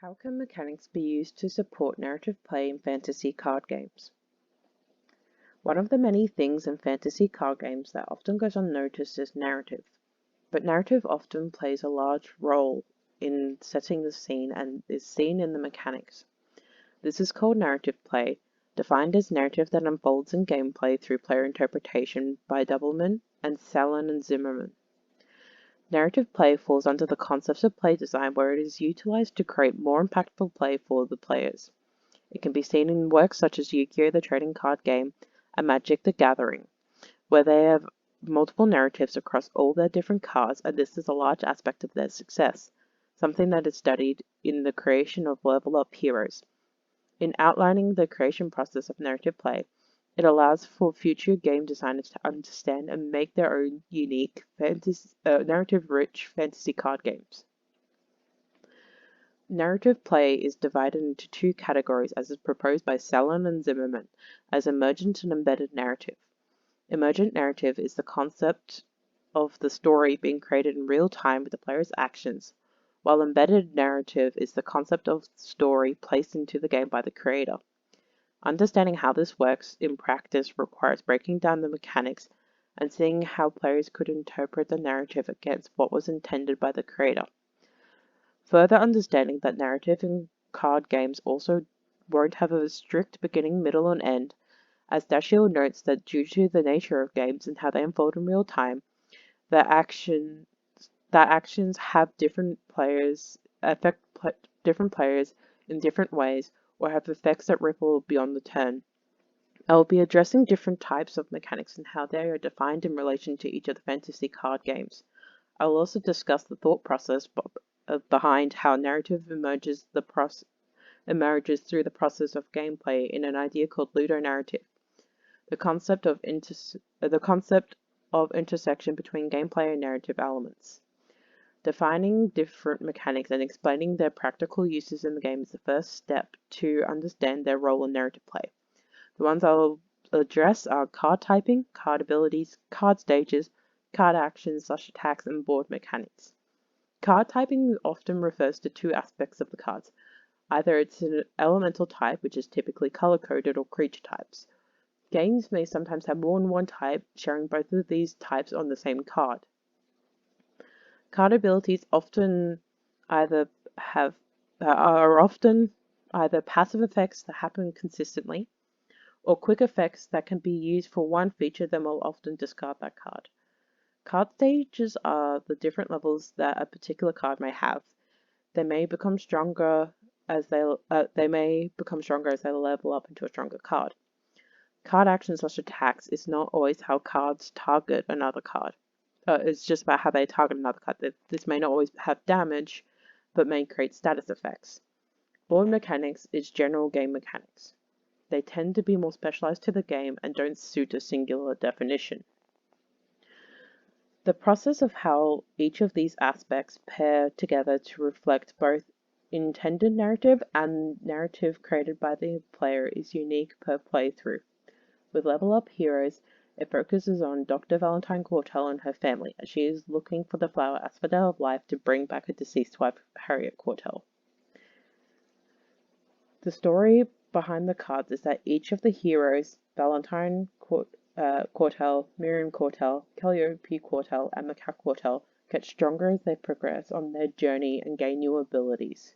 How can mechanics be used to support narrative play in fantasy card games? One of the many things in fantasy card games that often goes unnoticed is narrative, but narrative often plays a large role in setting the scene and is seen in the mechanics. This is called narrative play, defined as narrative that unfolds in gameplay through player interpretation by Doubleman and Salon and Zimmerman. Narrative play falls under the concepts of play design where it is utilized to create more impactful play for the players. It can be seen in works such as Yu-Gi-Oh! The Trading Card Game and Magic the Gathering, where they have multiple narratives across all their different cards, and this is a large aspect of their success, something that is studied in the creation of level up heroes. In outlining the creation process of narrative play, it allows for future game designers to understand and make their own unique, narrative-rich fantasy card games. Narrative play is divided into two categories as is proposed by Salon and Zimmerman as emergent and embedded narrative. Emergent narrative is the concept of the story being created in real time with the player's actions, while embedded narrative is the concept of story placed into the game by the creator. Understanding how this works in practice requires breaking down the mechanics and seeing how players could interpret the narrative against what was intended by the creator. Further understanding that narrative in card games also won't have a strict beginning, middle, and end, as Dashiell notes that due to the nature of games and how they unfold in real time, that actions have different players affect different players in different ways or have effects that ripple beyond the turn. I will be addressing different types of mechanics and how they are defined in relation to each of the fantasy card games. I will also discuss the thought process behind how narrative emerges through the process of gameplay in an idea called ludonarrative. The concept of intersection between gameplay and narrative elements. Defining different mechanics and explaining their practical uses in the game is the first step to understand their role in narrative play. The ones I'll address are card typing, card abilities, card stages, card actions, attacks, and board mechanics. Card typing often refers to two aspects of the cards. Either it's an elemental type, which is typically color-coded, or creature types. Games may sometimes have more than one type, sharing both of these types on the same card. Card abilities are often either passive effects that happen consistently, or quick effects that can be used for one feature then will often discard that card. Card stages are the different levels that a particular card may have. They may become stronger as they level up into a stronger card. Card actions attacks is not always how cards target another card. It's just about how they target another card. This may not always have damage, but may create status effects. Board mechanics is general game mechanics. They tend to be more specialized to the game and don't suit a singular definition. The process of how each of these aspects pair together to reflect both intended narrative and narrative created by the player is unique per playthrough. With Level Up Heroes, it focuses on Dr. Valentine Quartel and her family, as she is looking for the flower asphodel of life to bring back her deceased wife, Harriet Quartel. The story behind the cards is that each of the heroes, Valentine Quartel, Miriam Quartel, Calliope Quartel, and Macaque Quartel, get stronger as they progress on their journey and gain new abilities.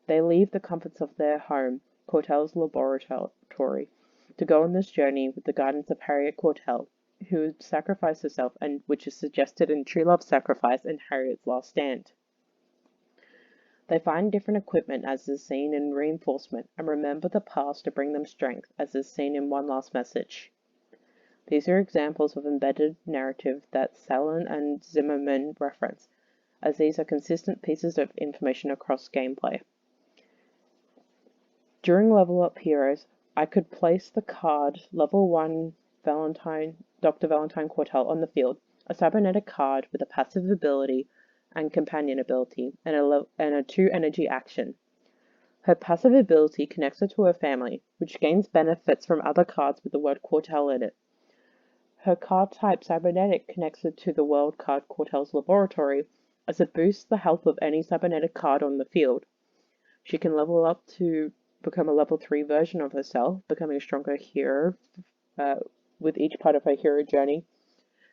They leave the comforts of their home, Quartel's laboratory, to go on this journey with the guidance of Harriet Quartel, who sacrificed herself and which is suggested in True Love's Sacrifice and Harriet's Last Stand. They find different equipment as is seen in Reinforcement and remember the past to bring them strength as is seen in One Last Message. These are examples of embedded narrative that Salon and Zimmerman reference, as these are consistent pieces of information across gameplay. During Level Up Heroes, I could place the card Level 1 Dr. Valentine Quartel on the field, a cybernetic card with a passive ability and companion ability, and a 2 energy action. Her passive ability connects her to her family, which gains benefits from other cards with the word Quartel in it. Her card type Cybernetic connects her to the world card Quartel's Laboratory, as it boosts the health of any cybernetic card on the field, She can level up to become a level 3 version of herself, becoming a stronger hero uh, with each part of her hero journey,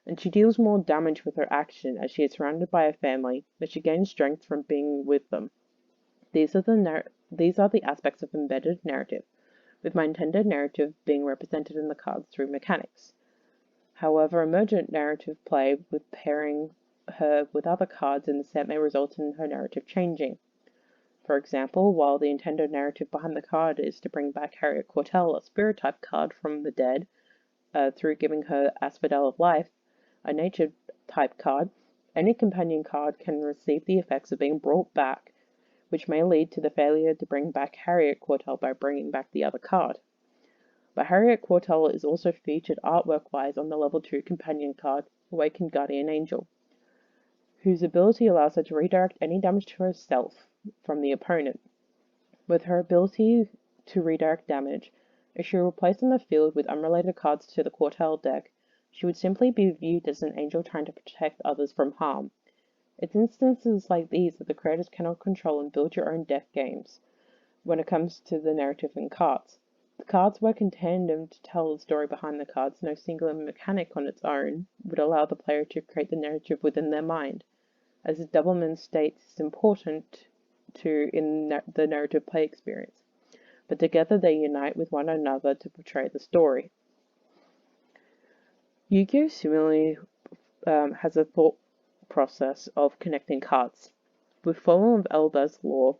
and she deals more damage with her action as she is surrounded by a family, but she gains strength from being with them. These are the aspects of embedded narrative, with my intended narrative being represented in the cards through mechanics. However, emergent narrative play with pairing her with other cards in the set may result in her narrative changing. For example, while the intended narrative behind the card is to bring back Harriet Quartel, a spirit type card from the dead, through giving her Asphodel of Life, a nature type card, any companion card can receive the effects of being brought back, which may lead to the failure to bring back Harriet Quartel by bringing back the other card. But Harriet Quartel is also featured artwork-wise on the level 2 companion card, Awakened Guardian Angel, whose ability allows her to redirect any damage to herself from the opponent. With her ability to redirect damage, if she were placed in the field with unrelated cards to the Quartel deck, she would simply be viewed as an angel trying to protect others from harm. It's instances like these that the creators cannot control and build your own deck games when it comes to the narrative and cards. The cards work in tandem to tell the story behind the cards. No singular mechanic on its own would allow the player to create the narrative within their mind. As Doubleman states, it's important in the narrative play experience, but together they unite with one another to portray the story. Yu-Gi-Oh! Similarly has a thought process of connecting cards. With Fallen of Elbaz lore,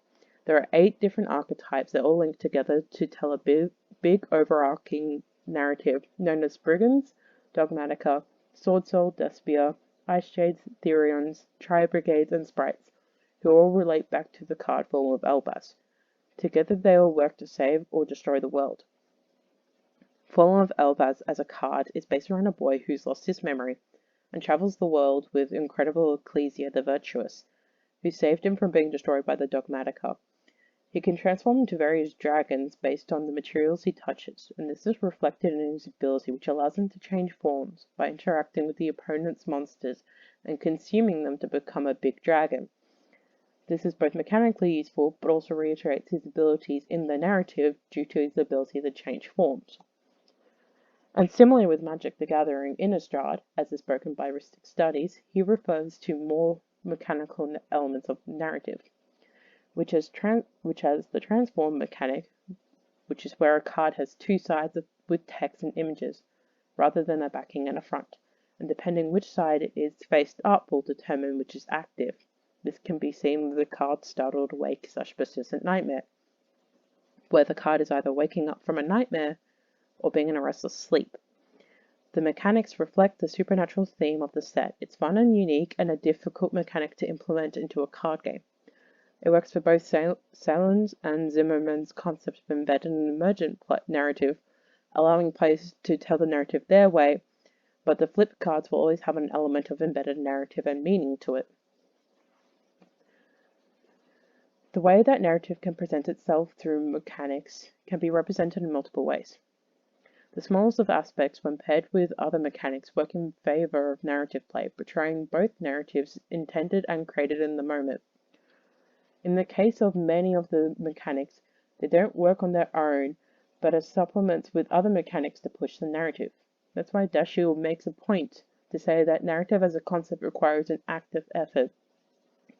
there are 8 different archetypes that all link together to tell a big overarching narrative known as Brigands, Dogmatica, Sword Soul, Despia, Ice Shades, Therions, Tri-Brigades, and Sprites, who all relate back to the card Fallen of Elbaz. Together they all work to save or destroy the world. Fallen of Elbaz as a card is based around a boy who's lost his memory and travels the world with incredible Ecclesia the Virtuous, who saved him from being destroyed by the Dogmatica. He can transform into various dragons based on the materials he touches, and this is reflected in his ability, which allows him to change forms by interacting with the opponent's monsters and consuming them to become a big dragon. This is both mechanically useful, but also reiterates his abilities in the narrative due to his ability to change forms. And similarly with Magic the Gathering Innistrad, as is broken by Ristic Studies, he refers to more mechanical elements of narrative, which has the transform mechanic, which is where a card has 2 sides with text and images, rather than a backing and a front, and depending which side it is faced up will determine which is active. This can be seen with the card Startled Awake / Persistent Nightmare, where the card is either waking up from a nightmare or being in a restless sleep. The mechanics reflect the supernatural theme of the set. It's fun and unique, and a difficult mechanic to implement into a card game. It works for both Salon's and Zimmerman's concept of embedded and emergent narrative, allowing players to tell the narrative their way, but the flipped cards will always have an element of embedded narrative and meaning to it. The way that narrative can present itself through mechanics can be represented in multiple ways. The smallest of aspects, when paired with other mechanics, work in favor of narrative play, portraying both narratives intended and created in the moment. In the case of many of the mechanics, they don't work on their own, but as supplements with other mechanics to push the narrative. That's why Dashiell makes a point to say that narrative as a concept requires an active effort,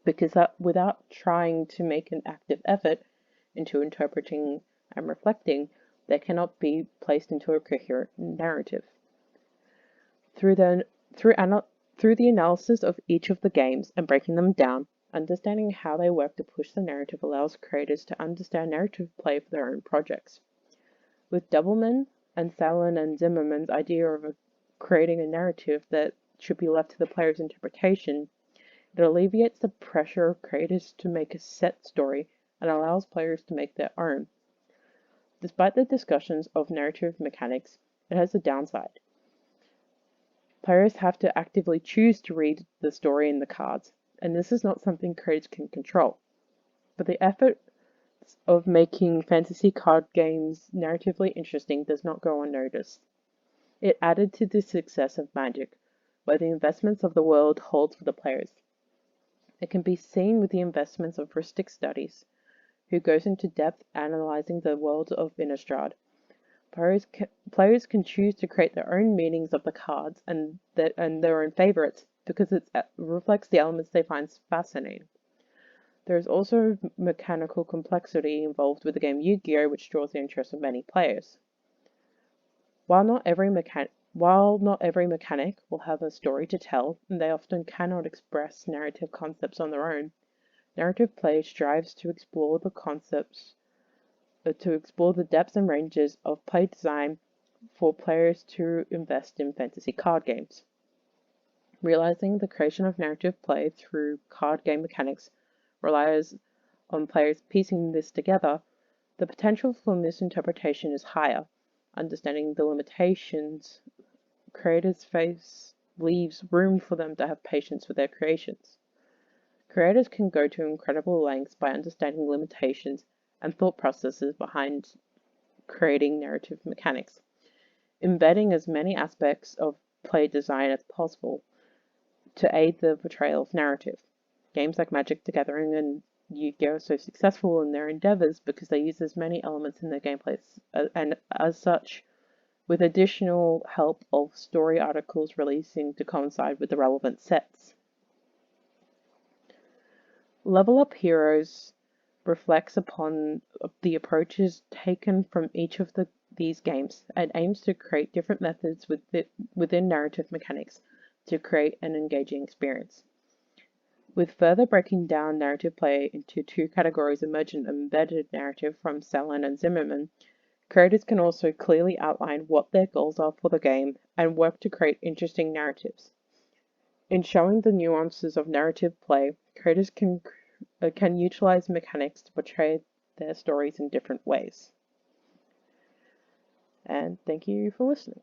because without trying to make an active effort into interpreting and reflecting, they cannot be placed into a coherent narrative. Through the analysis of each of the games and breaking them down, understanding how they work to push the narrative allows creators to understand narrative play for their own projects. With Doubleman and Salon and Zimmerman's idea of creating a narrative that should be left to the player's interpretation, it alleviates the pressure of creators to make a set story and allows players to make their own. Despite the discussions of narrative mechanics, it has a downside. Players have to actively choose to read the story in the cards, and this is not something creators can control. But the effort of making fantasy card games narratively interesting does not go unnoticed. It added to the success of Magic, where the investments of the world holds for the players. It can be seen with the investments of Ristic Studies, who goes into depth analyzing the world of Innistrad. Players can choose to create their own meanings of the cards and their own favorites because it reflects the elements they find fascinating. There is also mechanical complexity involved with the game Yu-Gi-Oh, which draws the interest of many players. While not every mechanic will have a story to tell, and they often cannot express narrative concepts on their own, narrative play strives to explore the depths and ranges of play design for players to invest in fantasy card games. Realizing the creation of narrative play through card game mechanics relies on players piecing this together. The potential for misinterpretation is higher. Understanding the limitations creators face leaves room for them to have patience with their creations. Creators can go to incredible lengths by understanding limitations and thought processes behind creating narrative mechanics, embedding as many aspects of play design as possible to aid the portrayal of narrative. Games like Magic the Gathering and Yu-Gi-Oh! Are so successful in their endeavors because they use as many elements in their gameplays, and as such, with additional help of story articles releasing to coincide with the relevant sets. Level Up Heroes reflects upon the approaches taken from each of these games and aims to create different methods within narrative mechanics to create an engaging experience. With further breaking down narrative play into two categories, emergent and embedded narrative from Selen and Zimmerman, creators can also clearly outline what their goals are for the game and work to create interesting narratives. In showing the nuances of narrative play, creators can utilize mechanics to portray their stories in different ways. And thank you for listening.